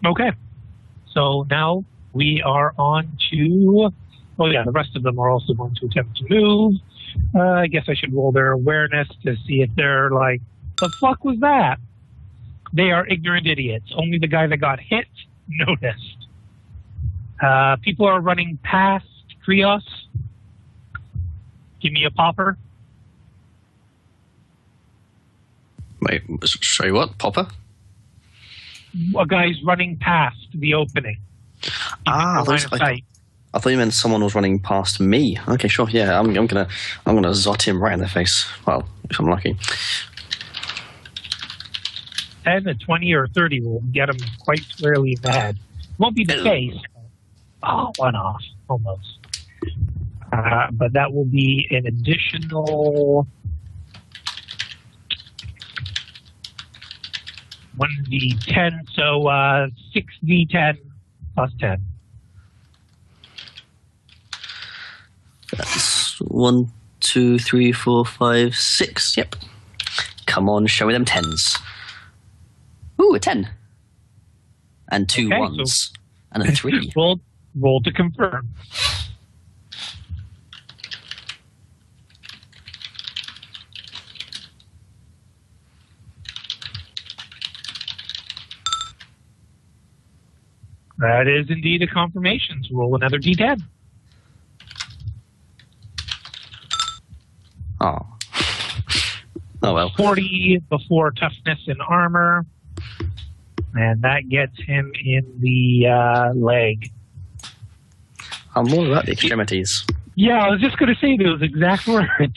Okay. So now we are on to... Oh, yeah, the rest of them are also going to attempt to move. I guess I should roll their awareness to see if they're like, the fuck was that? They are ignorant idiots. Only the guy that got hit noticed. People are running past Krios. Give me a popper. Wait, sorry, what? Popper? A guy's running past the opening. I thought you meant someone was running past me. Okay, sure. Yeah, I'm gonna zot him right in the face. Well, if I'm lucky. 10, a 20, or 30 will get him quite squarely in the head. Won't be the case. Oh, one off, almost. But that will be an additional 1d10, so 6d10 plus 10. That's 1, 2, 3, 4, 5, 6. Yep. Come on, show me them 10s. Ooh, a 10. And 2 1s. So and a 3. Roll to confirm. That is indeed a confirmation. So roll another d10. Oh. Oh well. 40 before toughness and armor. And that gets him in the leg. I'm more about the extremities. Yeah, I was just going to say those exact words.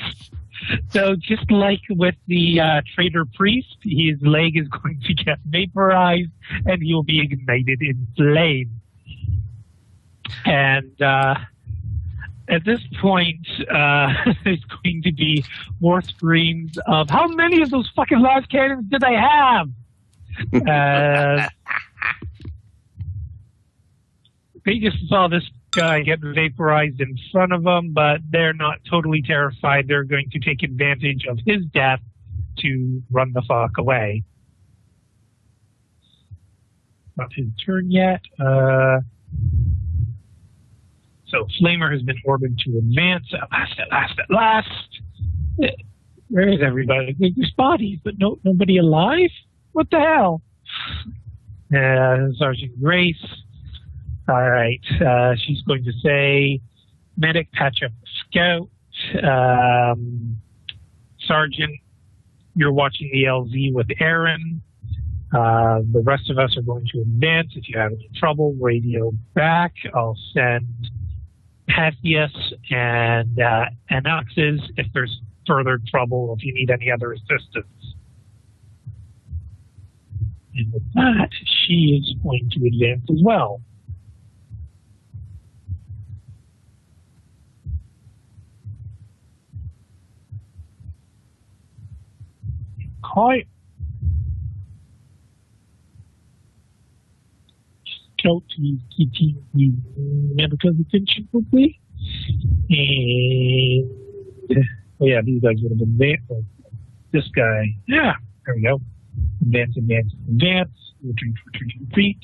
So just like with the traitor priest, his leg is going to get vaporized and he will be ignited in flame. And at this point, there's going to be more screams of, how many of those fucking large cannons did I have? They just saw this guy get vaporized in front of them, but they're not totally terrified. They're going to take advantage of his death to run the fuck away. Not his turn yet. So Flamer has been ordered to advance at last. Where is everybody? There's bodies, but nobody alive? What the hell? Sergeant Grace. All right. She's going to say, medic, patch up the scout. Sergeant, you're watching the LZ with Aaron. The rest of us are going to advance. If you have any trouble, radio back. I'll send Pathius and Anoxes if there's further trouble, if you need any other assistance. And with that, she is going to advance as well. Hi. Scout is getting the medical attention quickly. And, oh yeah, these guys would have been there. Oh, this guy, yeah, there we go. Advance. Retreat.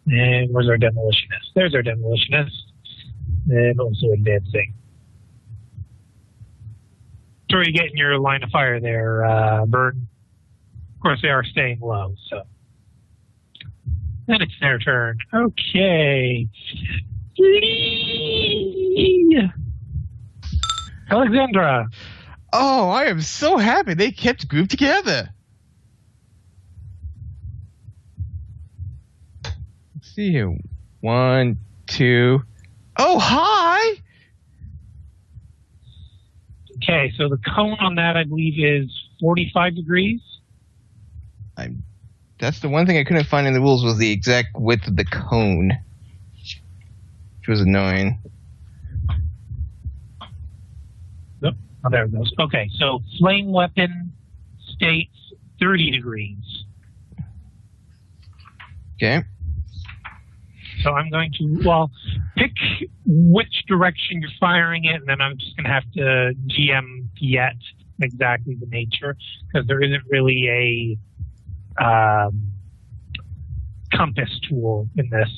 And where's our demolitionist? There's our demolitionist. And also advancing. Sorry to get in your line of fire there, Bird. Of course, they are staying low, so. Then it's their turn. Okay. Alexandra. Oh, I am so happy they kept grouped together. Let's see here. 1, 2. Oh, hi! Okay, so the cone on that, I believe, is 45 degrees. That's the one thing I couldn't find in the rules was the exact width of the cone, which was annoying. Oh, there it goes. Okay, so flame weapon states 30 degrees. Okay. So I'm going to, pick which direction you're firing it, and then I'm just going to have to GM yet exactly the nature, because there isn't really a compass tool in this.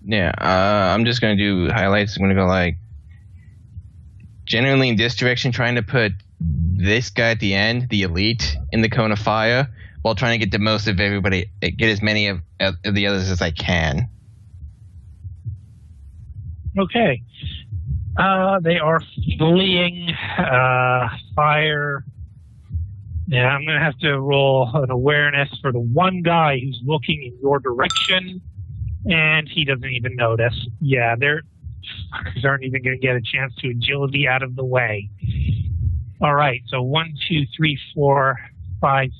Yeah, I'm just going to do highlights. I'm going to go like generally in this direction, trying to put this guy at the end, the elite, in the cone of fire, while trying to get the most of everybody, get as many of the others as I can. Okay. They are fleeing fire. Yeah, I'm going to have to roll an awareness for the one guy who's looking in your direction, and he doesn't even notice. Yeah, they're fuckers aren't even going to get a chance to agility out of the way. All right, so 1, 2, 3, 4, 5,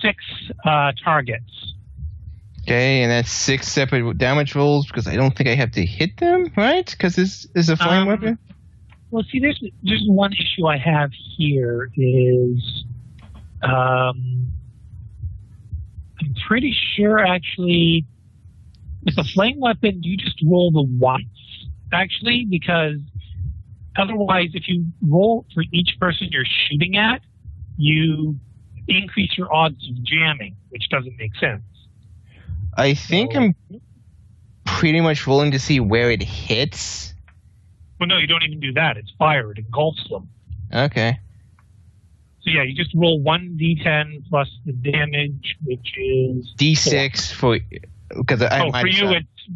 6 targets. Okay, and that's 6 separate damage rolls because I don't think I have to hit them, right? Because this is a flame weapon. Well, see, there's one issue I have here is I'm pretty sure actually with a flame weapon you just roll the once actually, because otherwise if you roll for each person you're shooting at, you increase your odds of jamming, which doesn't make sense. I think I'm pretty much rolling to see where it hits. Well, no, you don't even do that. It's fire. It engulfs them. Okay. So, yeah, you just roll 1d10 plus the damage, which is... D6 4. Because I for you, it's...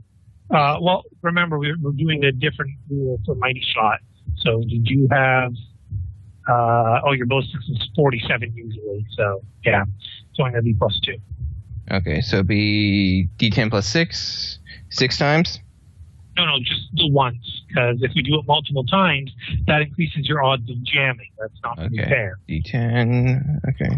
well, remember, we're doing a different rule for Mighty Shot. So, did you have... your bow six is 47 usually. So, yeah, it's only going to be plus 2. Okay, so it'd be D10 plus 6, 6 times? No, just the once, because if you do it multiple times, that increases your odds of jamming. That's not going to be fair. D10, okay.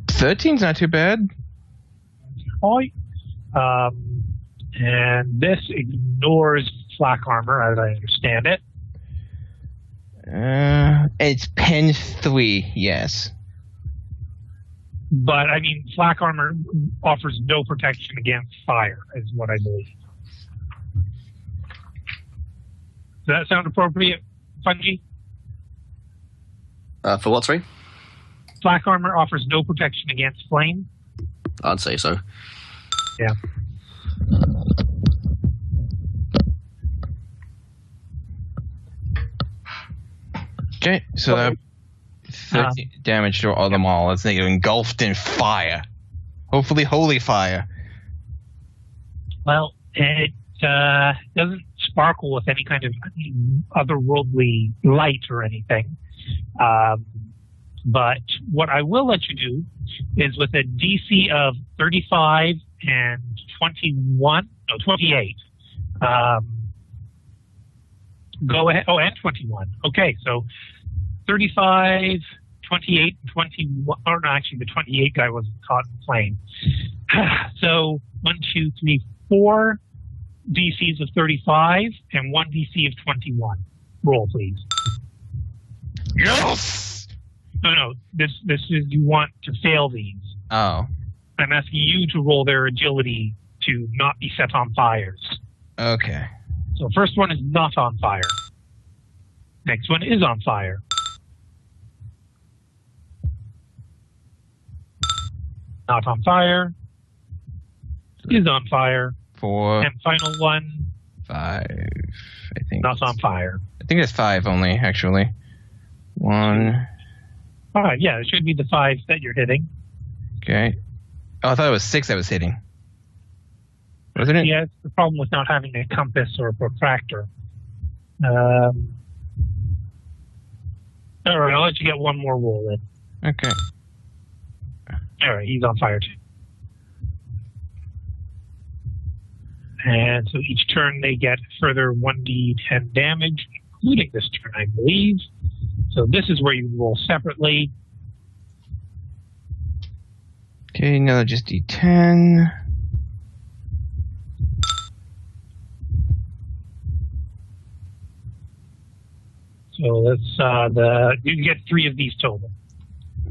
$13's not too bad. Right. And this ignores flak armor, as I understand it. It's pen 3, yes. But, I mean, flak armor offers no protection against fire, is what I believe. Does that sound appropriate, Fungi? For what, sorry? Flak armor offers no protection against flame? I'd say so. Yeah. Okay, so 30 damage to all them all. Let's say engulfed in fire. Hopefully holy fire. Well, it doesn't sparkle with any kind of otherworldly light or anything. But what I will let you do is with a DC of 35 and 28. Go ahead. Oh, and 21. Okay, so 35, 28, 21. Or no, actually, the 28 guy wasn't caught in the flame. So 1, 2, 3, 4 DCs of 35 and 1 DC of 21. Roll, please. Yes! No. This is you want to fail these. Oh. I'm asking you to roll their agility to not be set on fires. Okay. So first one is not on fire. Next one is on fire. Not on fire. Is on fire. 4. And final one. 5. I think. Not on fire. I think it's 5 only, actually. 1. 5. Yeah, it should be the 5 that you're hitting. Okay. Oh, I thought it was 6 I was hitting. Wasn't it? Yeah, it's the problem with not having a compass or a protractor. All right, I'll let you get one more roll then. Okay. All right, he's on fire too. And so each turn they get further 1d10 damage, including this turn, I believe. So this is where you roll separately. Okay, another just d10. So let's you get 3 of these total.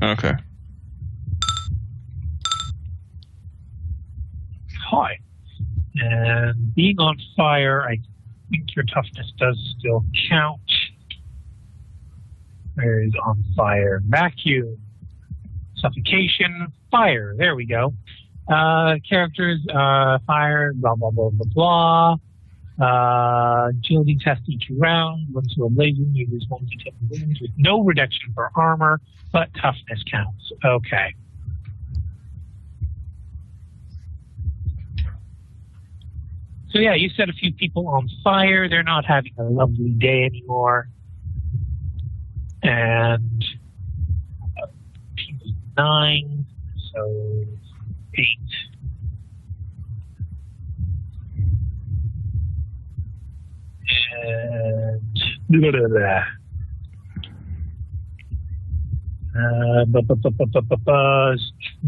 Okay. Hi. And being on fire, I think your toughness does still count. Where is on fire? Vacuum. suffocation, fire. There we go. Characters, fire, blah, blah, blah, blah, blah. Agility test each round. Runs to a blazing, uses 1d10 wounds with no reduction for armor, but toughness counts. Okay. So yeah, you set a few people on fire. They're not having a lovely day anymore. And 9, so 8. And blah, blah, blah.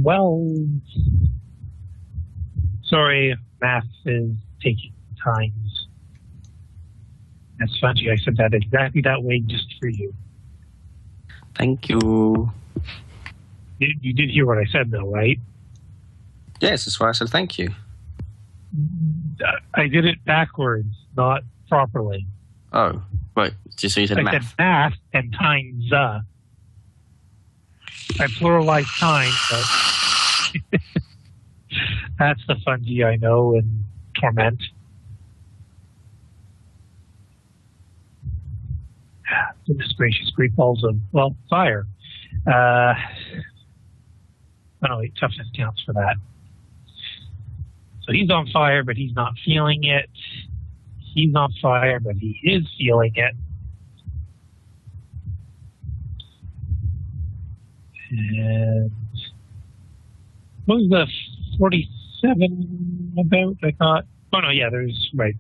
12. Sorry, math is taking time. That's funny. I said that exactly that way just for you. Thank you. You did hear what I said, though, right? Yes, that's why I said thank you. I did it backwards, not properly. Oh, right. So you said math. I said math and times. I pluralized time, but that's the fungi I know in Torment. Goodness gracious, great balls of, well, fire. Oh, wait, toughness counts for that. So he's on fire, but he's not feeling it. He's on fire, but he is feeling it. And what was the 47 about? I thought. Oh, no, yeah, there's, right.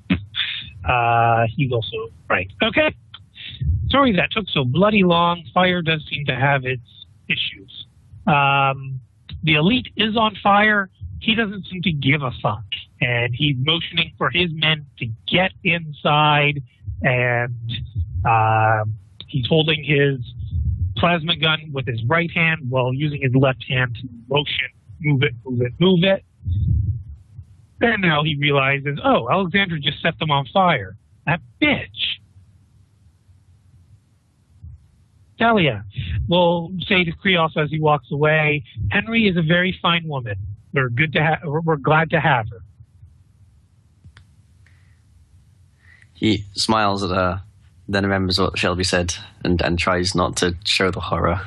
He's also, right. Okay. Sorry that took so bloody long. Fire does seem to have its issues. The elite is on fire. He doesn't seem to give a fuck. And he's motioning for his men to get inside. And he's holding his plasma gun with his right hand while using his left hand to motion, move it, move it, move it. And now he realizes, oh, Alexandra just set them on fire. That bitch. Talia will say to Krios as he walks away, Henry is a very fine woman. We're glad to have her. He smiles at her, then remembers what Shelby said and tries not to show the horror.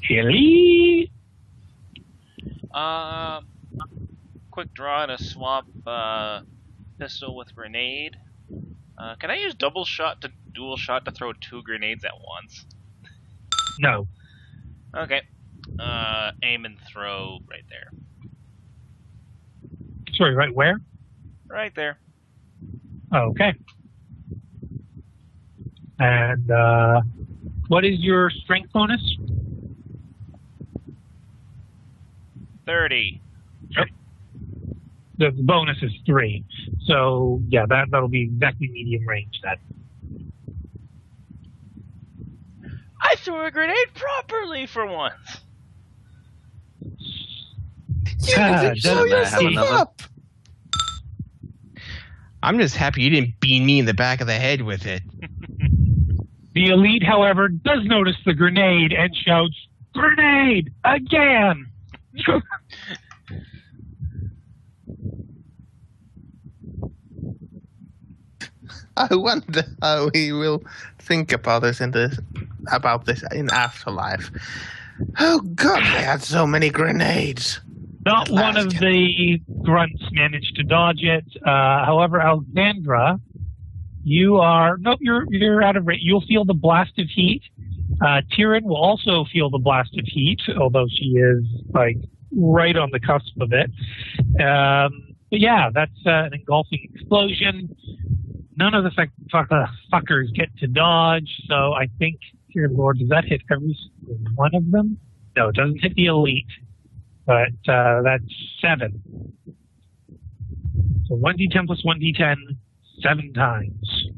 Hilly? Quick draw and a swap pistol with grenade. Can I use dual shot to throw 2 grenades at once? No. Okay. Aim and throw right there. Sorry, right where? Right there. Okay. And what is your strength bonus? 30. Yep. The bonus is 3. So, yeah, that'll be exactly medium range then. I threw a grenade properly for once. I'm just happy you didn't beat me in the back of the head with it. The elite, however, does notice the grenade and shouts, "Grenade! Again!" I wonder how he will think about this in afterlife. Oh God, I had so many grenades. Not one of the grunts managed to dodge it. However, Alexandra, you're out of range. You'll feel the blast of heat. Tyrion will also feel the blast of heat, although she is like right on the cusp of it. But yeah, that's an engulfing explosion. None of the fuckers get to dodge, so I think, dear Lord, does that hit every one of them? No, it doesn't hit the elite, but that's 7. So 1d10 plus 1d10, 7 times.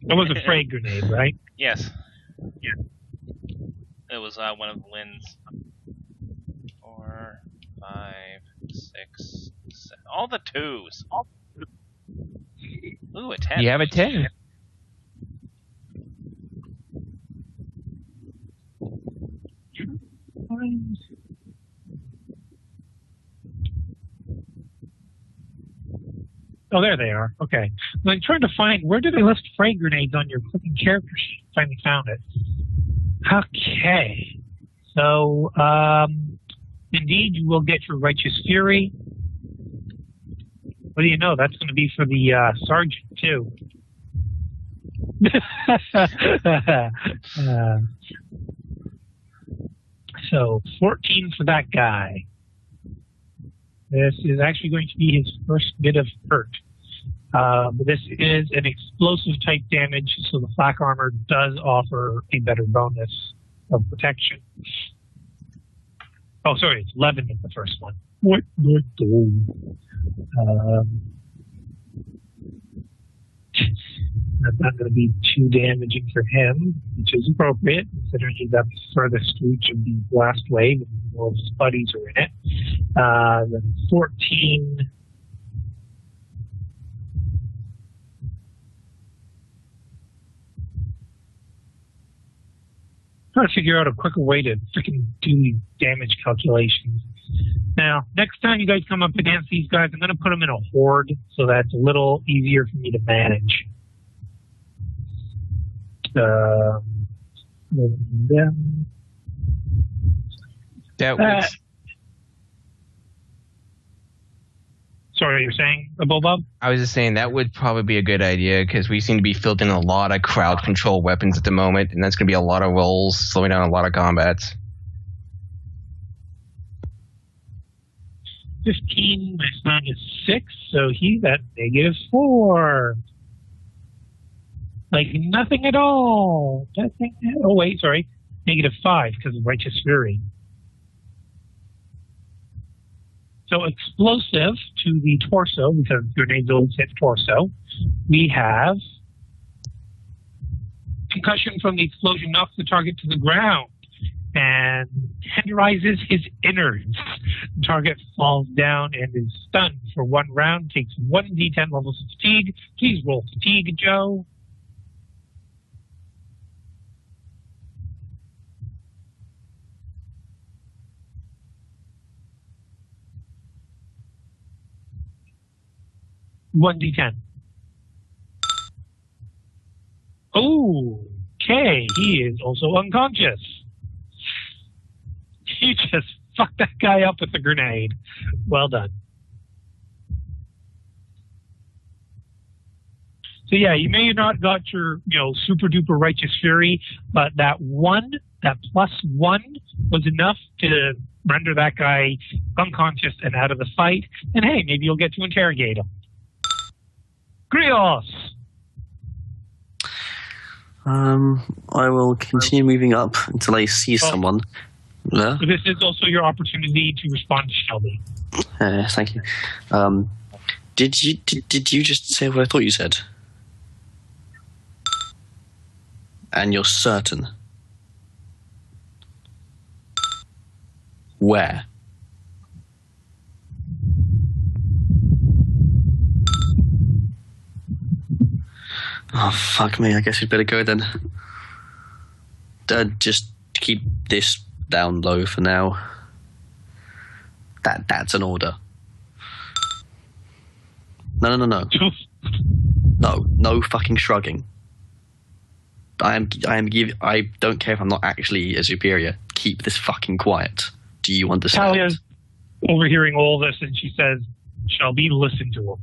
That was a frag grenade, right? Yes. Yeah. It was one of Lynn's. 4, 5, 6, 7. All the 2s. Ooh, a 10. You have a 10. Oh, there they are. Okay. I'm trying to find, where did they list frag grenades on your fucking character sheet? Finally found it. Okay. So, indeed, you will get your Righteous Fury. What do you know? That's going to be for the sergeant, too. So, 14 for that guy. This is actually going to be his first bit of hurt. This is an explosive type damage, so the flak armor does offer a better bonus of protection. Oh, sorry, it's 11 in the first one. What? That's not going to be too damaging for him, which is appropriate, considering he's at the furthest reach of the blast wave and all of his buddies are in it. Then 14. Trying to figure out a quicker way to freaking do these damage calculations. Now, next time you guys come up against these guys, I'm going to put them in a horde so that's a little easier for me to manage. That would, sorry, you're saying, Bob? I was just saying that would probably be a good idea because we seem to be fielding a lot of crowd control weapons at the moment, and that's going to be a lot of rolls, slowing down a lot of combats. 15, my son is 6, so he's at -4. Like nothing at all. Nothing. Oh, wait, sorry. -5 because of Righteous Fury. So explosive to the torso, because grenades always hit torso. We have concussion from the explosion knocks the target to the ground and tenderizes his innards. The target falls down and is stunned for 1 round, takes 1d10 levels of fatigue. Please roll fatigue, Joe. One d10. Okay, he is also unconscious. You just fucked that guy up with a grenade. Well done. So yeah, you may have not got your, super duper Righteous Fury, but that +1 was enough to render that guy unconscious and out of the fight. And hey, maybe you'll get to interrogate him. Grios! I will continue moving up until I see someone. So this is also your opportunity to respond to Shelby. Thank you. Did you just say what I thought you said? And you're certain? Where? Oh, fuck me. I guess we'd better go then. Just keep this down low for now. That's an order. No. No fucking shrugging. I don't care if I'm not actually a superior. Keep this fucking quiet. Do you understand? Talia's overhearing all this and she says, Shelby, listen to him.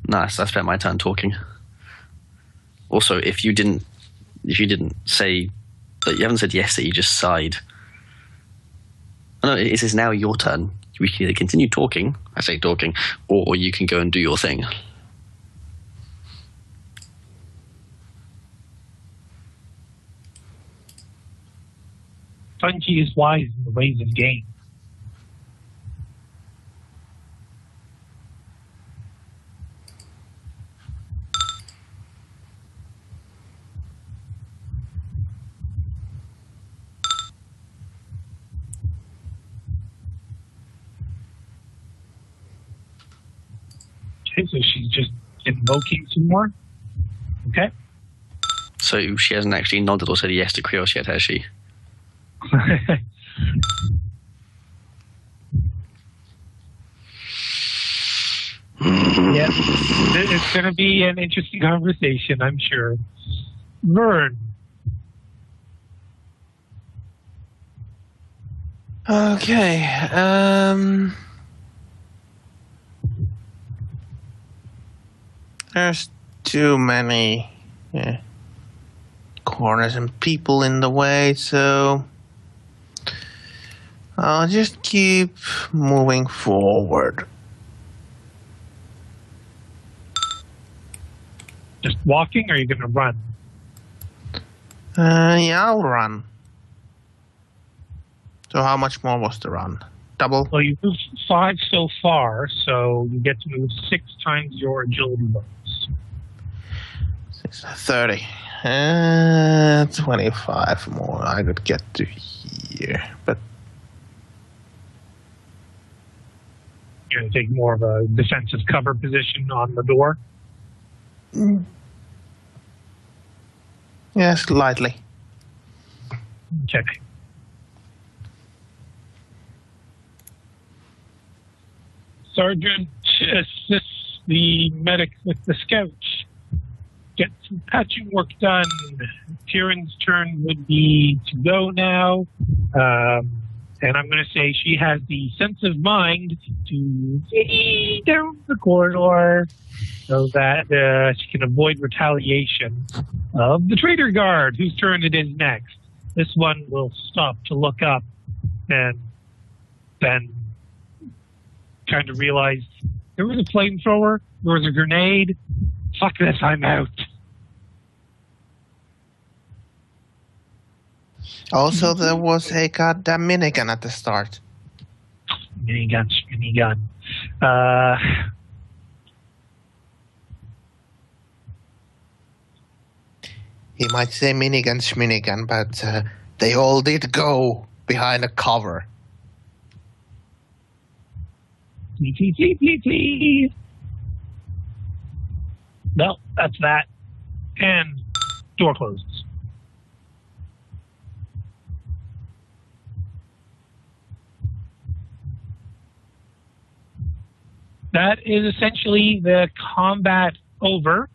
Nice, I spent my time talking. Also, if you didn't say that, you haven't said yes, that you just sighed. No, it is now your turn. We can either continue talking, I say talking, or you can go and do your thing. Funky is wise in the ways of game. Okay, so she's just invoking some more. Okay. So she hasn't actually nodded or said yes to Krios yet, has she? Yeah, it's going to be an interesting conversation, I'm sure. Vern. Okay. There's too many corners and people in the way, so I'll just keep moving forward. Just walking, or are you going to run? Yeah, I'll run. So how much more was the run? Double? Well, you moved 5 so far, so you get to move 6 times your agility bonus. 30. 25 more. I could get to here, but You're going to take more of a defensive cover position on the door. yes, lightly. Okay. Sergeant assists the medic with the scout. Get some patching work done. Kieran's turn would be to go now. And I'm going to say she has the sense of mind to flee down the corridor so that she can avoid retaliation of the traitor guard, whose turn it is next. This one will stop to look up and then kind of realize there was a flamethrower, there was a grenade. Fuck this, I'm out. Also, there was a goddamn minigun at the start. Minigun. He might say minigun, but they all did go behind a cover. Please. No, that's that. And door closes. That is essentially the combat over.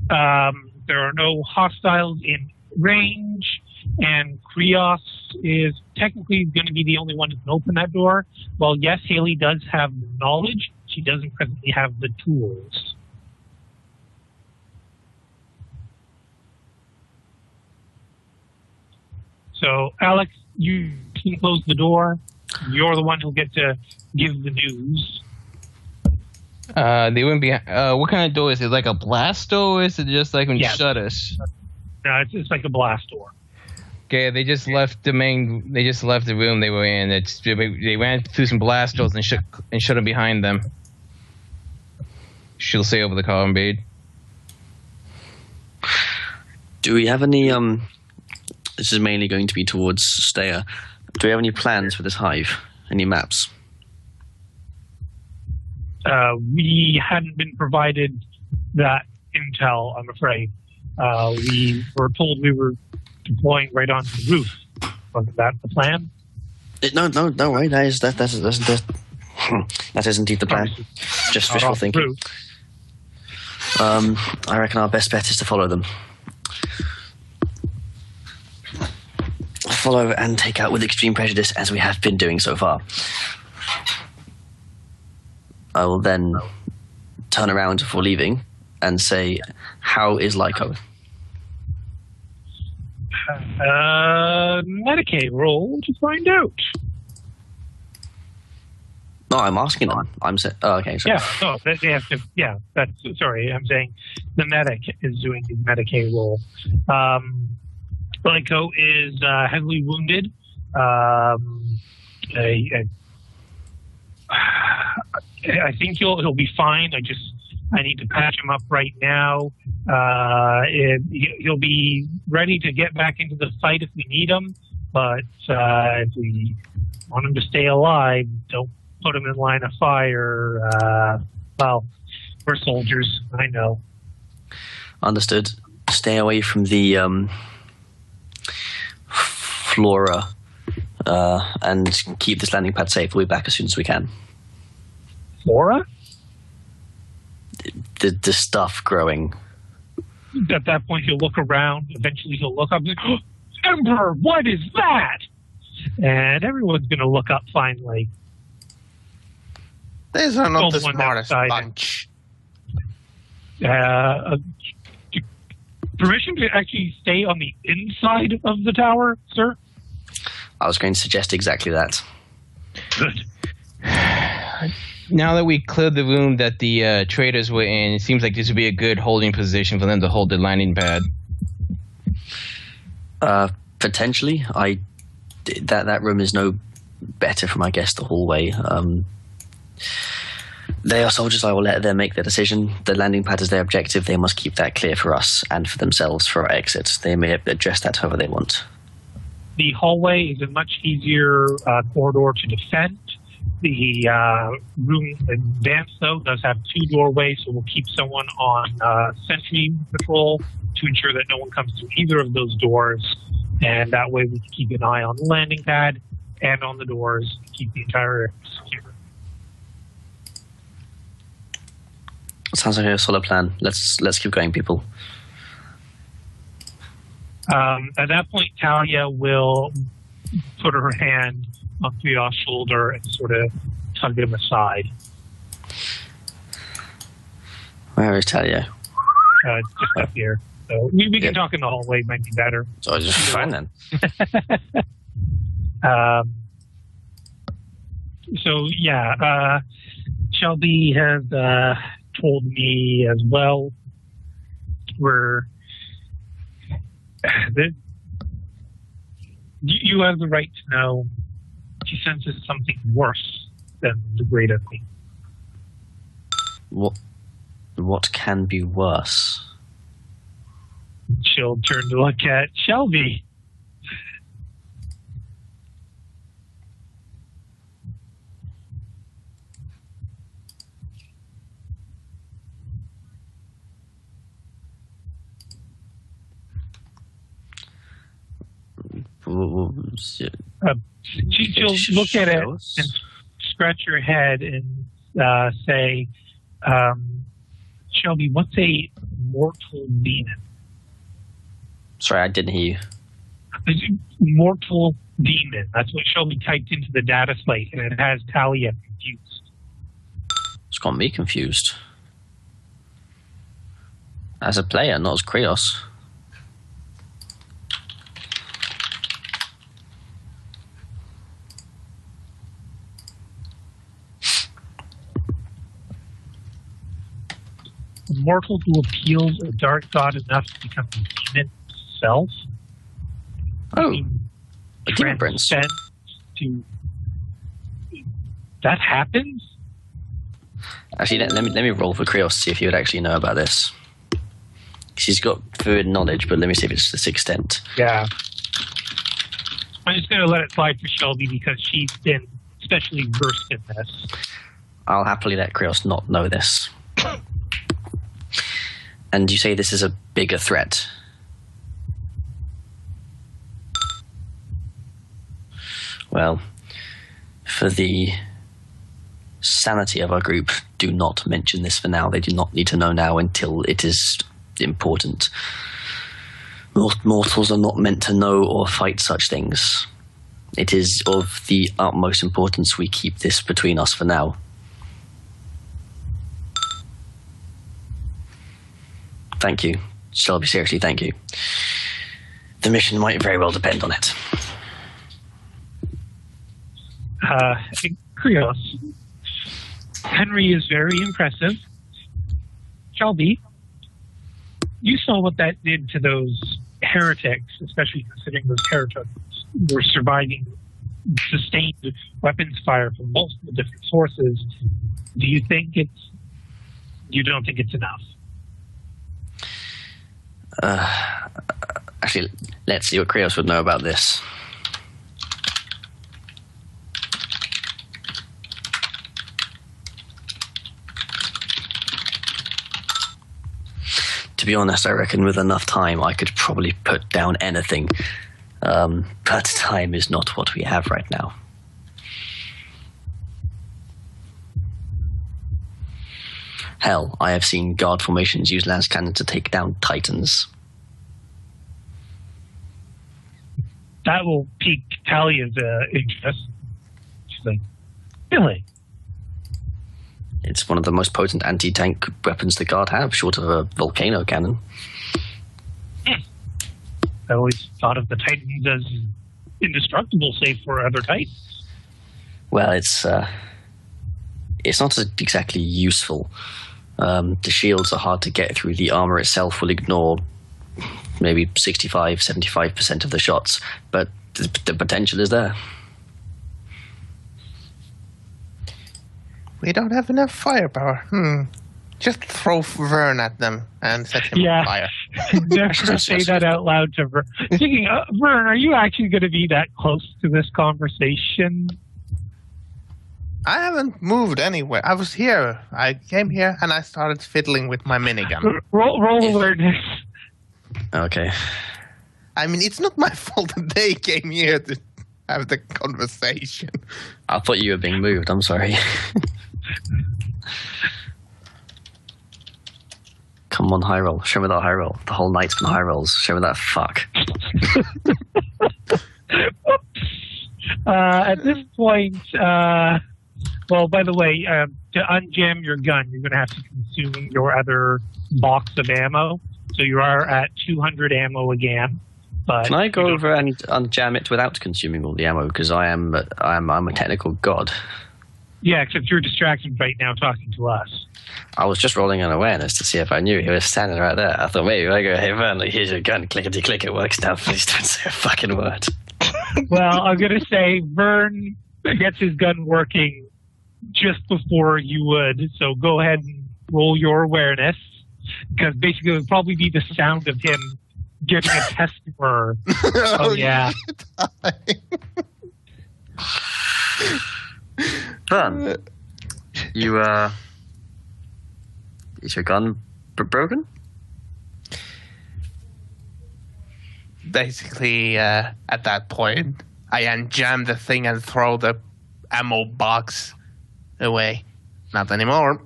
There are no hostiles in range, and Krios is technically going to be the only one who can open that door. Well, yes, Haley does have the knowledge. She doesn't presently have the tools. So, Alex, you can close the door. You're the one who'll get to give the news. They wouldn't be. What kind of door is it? Like a blast door, or is it just like when you shut us? No, it's like a blast door. Okay, they just left the main. They just left the room they were in. They ran through some blast doors and shut them behind them. She'll say over the column bead. Do we have any? This is mainly going to be towards Steyer. Do we have any plans for this hive? Any maps? We hadn't been provided that intel, I'm afraid. We were told we were deploying right onto the roof. Wasn't that the plan? No, right? That is indeed the plan. Just wishful thinking. I reckon our best bet is to follow them. Follow and take out with extreme prejudice, as we have been doing so far. I will then turn around before leaving and say, how is Lyko? Medicaid roll to find out. No, I'm asking them. I'm saying, oh, okay. Sorry. Yeah, no, they have to, yeah, that's, sorry, I'm saying the medic is doing his Medicaid roll. Lyko is heavily wounded. I think he'll be fine. I need to patch him up right now. He'll be ready to get back into the fight if we need him. But if we want him to stay alive, don't put him in line of fire. Well, We're soldiers. I know. Understood. Stay away from the flora and keep this landing pad safe. We'll be back as soon as we can. Flora? The stuff growing. At that point, he'll look around. Eventually, he'll look up and say, oh, Emperor, what is that? And everyone's going to look up finally. These are not the Someone smartest outside. bunch. Permission to actually stay on the inside of the tower, sir? I was going to suggest exactly that. Good. Now that we cleared the room that the traders were in, it seems like this would be a good holding position for them to hold the landing pad. Potentially. That room is no better from, I guess, the hallway. They are soldiers. I will let them make their decision. The landing pad is their objective. They must keep that clear for us and for themselves for our exit. They may address that however they want. The hallway is a much easier corridor to defend. The room advance, though, does have 2 doorways, so we'll keep someone on sentry patrol to ensure that no one comes through either of those doors. And that way we can keep an eye on the landing pad and on the doors to keep the entire area secure. Sounds like a solid plan. Let's keep going, people. At that point, Talia will put her hand on Krios' shoulder and sort of tug him aside. Where is Talia? Just up here. So we can talk in the hallway, might be better. So I just fine then. Shelby has told me as well that you have the right to know she senses something worse than the Great Enemy. What can be worse? She'll turn to look at Shelby. She'll look at it and scratch her head and say, Shelby, what's a mortal demon? Sorry, I didn't hear you. Mortal demon. That's what Shelby typed into the data slate, and it has Talia confused. It's got me confused. As a player, not as Krios. A mortal who appeals a dark god enough to become a demon himself. Oh, a demon prince. That happens? Actually, let me roll for Krios to see if he would actually know about this. He's got fluid knowledge, but let me see if it's to this extent. Yeah. I'm just going to let it slide for Shelby because she's been especially versed in this. I'll happily let Krios not know this. And you say this is a bigger threat? Well, for the sanity of our group, do not mention this for now. They do not need to know now until it is important. Mortals are not meant to know or fight such things. It is of the utmost importance we keep this between us for now. Thank you. Shelby, seriously, thank you. The mission might very well depend on it. Krios, Henry is very impressive. Shelby, you saw what that did to those heretics, especially considering those heretics were surviving sustained weapons fire from multiple different sources. You don't think it's enough? Actually, let's see what Krios would know about this. To be honest, I reckon with enough time, I could probably put down anything. But time is not what we have right now. Hell, I have seen guard formations use lance cannon to take down titans. That will pique Talia's interest. She's like, really? It's one of the most potent anti-tank weapons the guard have, short of a volcano cannon. I always thought of the Titans as indestructible, save for other Titans. Well, it's not exactly useful. The shields are hard to get through. The armor itself will ignore maybe 65, 75% of the shots, but the potential is there. We don't have enough firepower. Just throw Vern at them and set him on fire. Never say that out loud to Vern. Thinking, Vern, are you actually going to be that close to this conversation? I haven't moved anywhere. I was here. I came here and I started fiddling with my minigun. Roll awareness. Okay. I mean, it's not my fault that they came here to have the conversation. I thought you were being moved. I'm sorry. Come on, high roll. Show me that high roll. The whole night's been high rolls. Show me that fuck. At this point, well, by the way, to unjam your gun, you're going to have to consume your other box of ammo. So you are at 200 ammo again. But can I go over and unjam it without consuming all the ammo? Because I'm a technical god. Yeah, except you're distracted right now talking to us. I was just rolling an awareness to see if I knew he was standing right there. I thought, maybe I go, hey, Vern, here's your gun. Clickety-click, it works now. Please don't say a fucking word. Well, I'm going to say Vern gets his gun working just before you would. So go ahead and roll your awareness. Because basically it would probably be the sound of him giving a test for. Oh, yeah. Vern, is your gun broken? Basically, at that point, I unjam the thing and throw the ammo box away. Not anymore.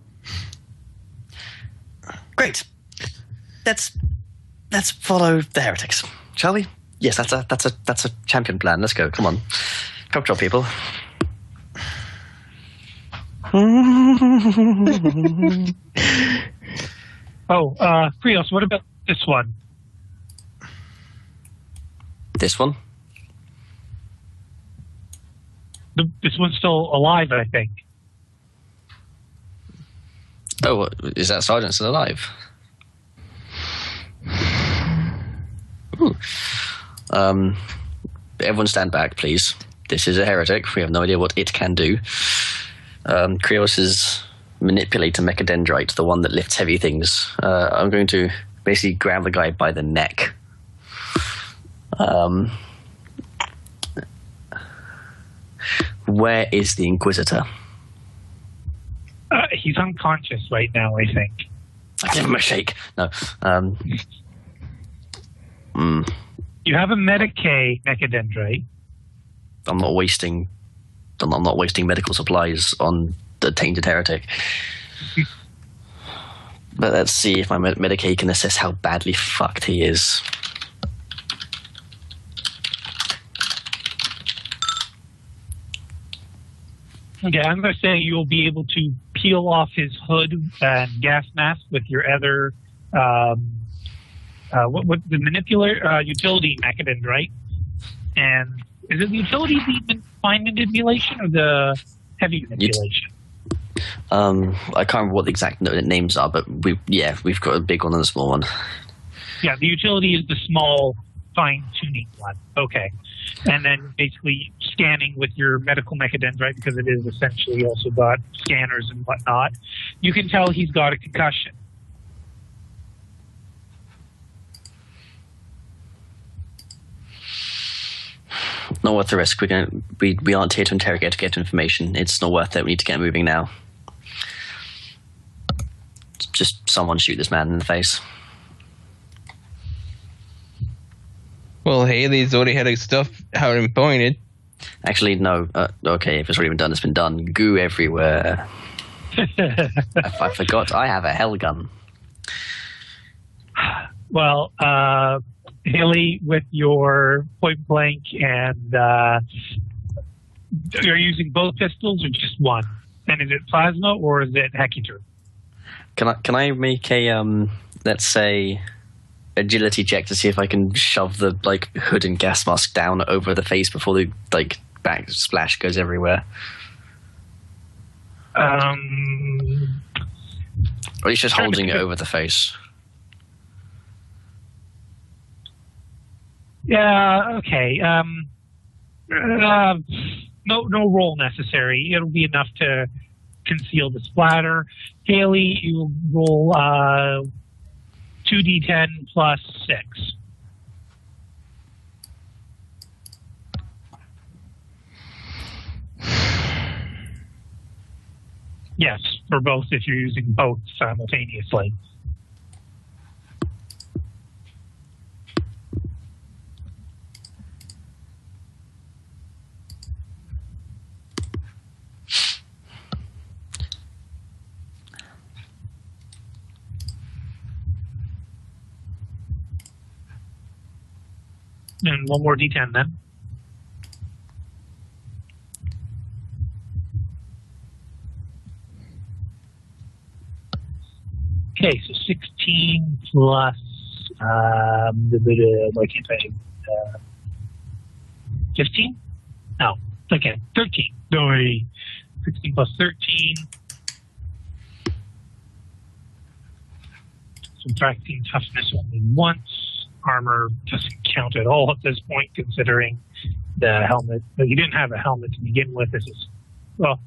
Great. Let's follow the heretics, shall we? Yes, that's a champion plan. Let's go. Come on, come drop people. Krios, what about this one? This one? This one's still alive, I think. Oh, is that sergeant still alive? Ooh. Everyone stand back, please. This is a heretic. We have no idea what it can do. Krios is manipulate a mechadendrite, the one that lifts heavy things. I'm going to basically grab the guy by the neck. Where is the Inquisitor? He's unconscious right now, I think. I give him a shake. No. You have a Medicae mechadendrite. I'm not wasting medical supplies on the tainted heretic. But let's see if my Medicae can assess how badly fucked he is. Okay, I'm going to say you'll be able to peel off his hood and gas mask with your other what the utility mechadendrite. And is it the utility the fine manipulation or the heavy manipulation? I can't remember what the exact names are, but we've got a big one and a small one. Yeah, the utility is the small fine tuning one. Okay. And then basically scanning with your medical mechadendrite, because it is essentially also got scanners and whatnot. You can tell he's got a concussion. Not worth the risk. We aren't here to interrogate to get information. It's not worth it. We need to get moving now. Just someone shoot this man in the face. Well, Haley's already had his stuff out and pointed. Actually, no. Okay, if it's already been done, it's been done. Goo everywhere. I forgot I have a hell gun. Well, Haley, with your point blank and you're using both pistols or just one? And is it plasma or is it Hecator? Can I make a let's say agility check to see if I can shove the hood and gas mask down over the face before the back splash goes everywhere? Or he's just holding it over the face. Yeah, okay. No roll necessary. It'll be enough to conceal the splatter. Haley, you roll 2d10 plus 6. Yes, for both if you're using both simultaneously. And one more d10 then. Okay, so 16 plus, what can I say, 15? No, okay, 13. Sorry, 16 plus 13. Subtracting toughness only once. Armor doesn't count at all at this point, considering the helmet. But he didn't have a helmet to begin with. This is, well,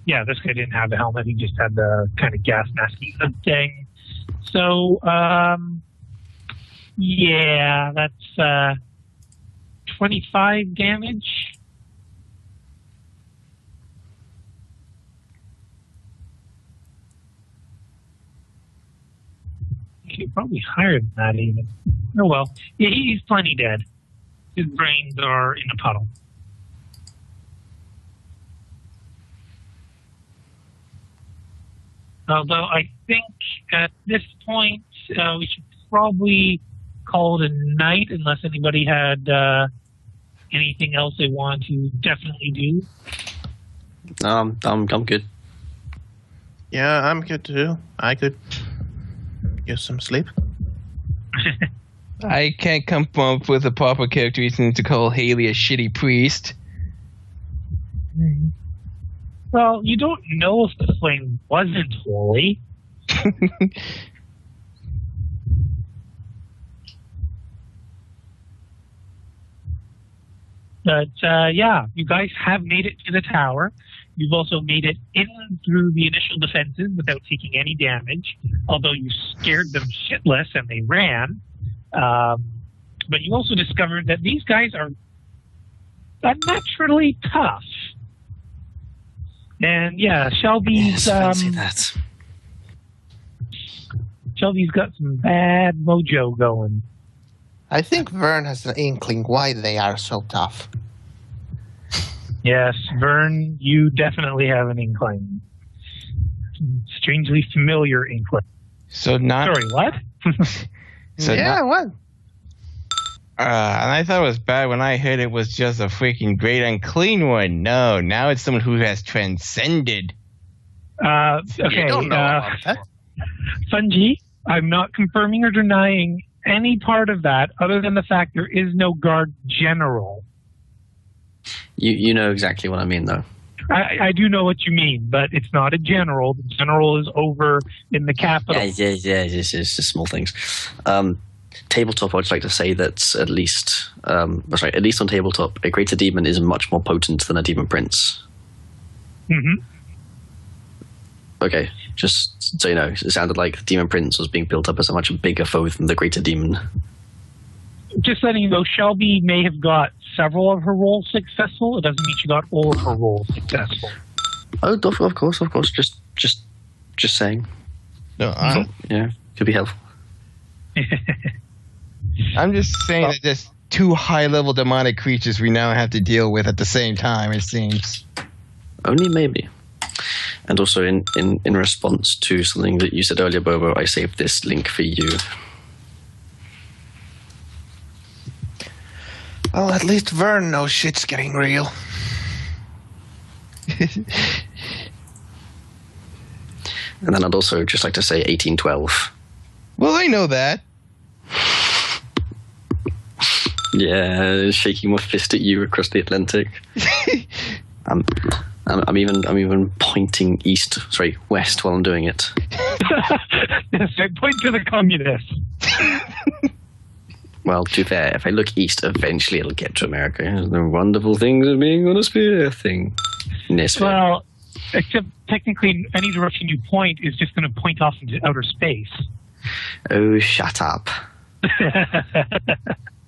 yeah, this guy didn't have a helmet. He just had the kind of gas masky hood thing. So, yeah, that's 25 damage. Okay, probably higher than that even. Oh well, yeah, he's plenty dead. His brains are in a puddle. Although I think at this point we should probably call it a night unless anybody had anything else they want to definitely do. I'm good. Yeah, I'm good too. I could use some sleep. I can't come up with a proper character reason to call Haley a shitty priest. Well, you don't know if the flame wasn't holy. But, yeah, you guys have made it to the tower. You've also made it in through the initial defenses without taking any damage, although you scared them shitless and they ran. But you also discovered that these guys are unnaturally tough. And yeah, Shelby's Shelby's got some bad mojo going. I think Vern has an inkling why they are so tough. Yes, Vern, you definitely have an inkling. Strangely familiar inkling. So not. Sorry, what? So yeah, what? And I thought it was bad when I heard it was just a freaking great unclean one. No, now it's someone who has transcended. Okay, You don't know about that. Fungi, I'm not confirming or denying any part of that other than the fact there is no guard general. You know exactly what I mean, though. I do know what you mean, but it's not a general. The general is over in the capital. Yeah, it's just small things. Tabletop, I'd just like to say that at least on tabletop, a greater demon is much more potent than a demon prince. Mm-hmm. Okay, just so you know, it sounded like the demon prince was being built up as a much bigger foe than the greater demon. Just letting you know, Shelby may have got several of her rolls successful. It doesn't mean she got all of her rolls successful. Oh, of course. Just saying. No, yeah, could be helpful. I'm just saying that two high-level demonic creatures we now have to deal with at the same time, it seems. Only maybe. And also in response to something that you said earlier, Bobo, I saved this link for you. Well, at least Vern knows shit's getting real. And then I'd also just like to say 1812. Well, I know that. Yeah, shaking my fist at you across the Atlantic. I'm even pointing west while I'm doing it. Yes, I point to the communists. Well, to be fair, if I look east, eventually it'll get to America. The wonderful things of being on a spear thing. Well, except technically any direction you point is just going to point off into outer space. Oh, shut up.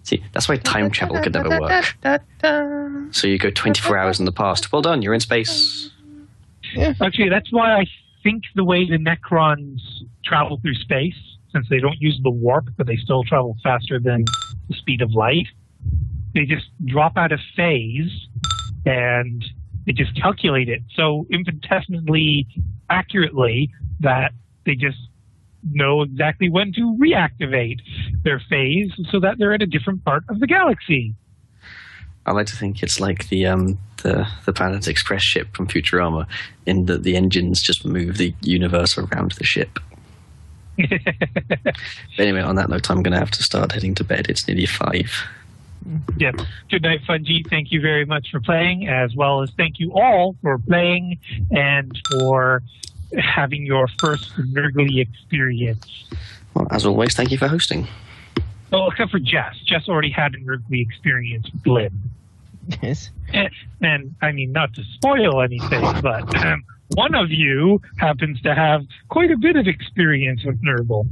See, that's why time travel could never work. So you go 24 hours in the past. Well done, you're in space. Yeah. Actually, that's why I think the way the Necrons travel through space, since they don't use the warp, but they still travel faster than the speed of light, they just drop out of phase and they just calculate it so infinitesimally accurately that they just know exactly when to reactivate their phase so that they're at a different part of the galaxy. I like to think it's like the Planet Express ship from Futurama, in that the engines just move the universe around the ship. Anyway, on that note, I'm going to have to start heading to bed. It's nearly 5. Yep. Good night, Fungi. Thank you very much for playing, as well as thank you all for playing and for having your first Nurgly experience. Well, as always, thank you for hosting. Well, except for Jess. Jess already had a Nurgly experience with Lib. Yes. And I mean, not to spoil anything, but one of you happens to have quite a bit of experience with Nurgle.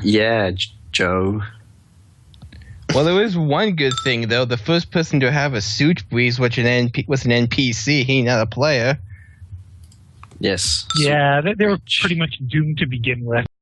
Yeah, Joe. Well, there is one good thing, though. The first person to have a suit breeze was an NPC, he not a player. Yes. Yeah, they were pretty much doomed to begin with.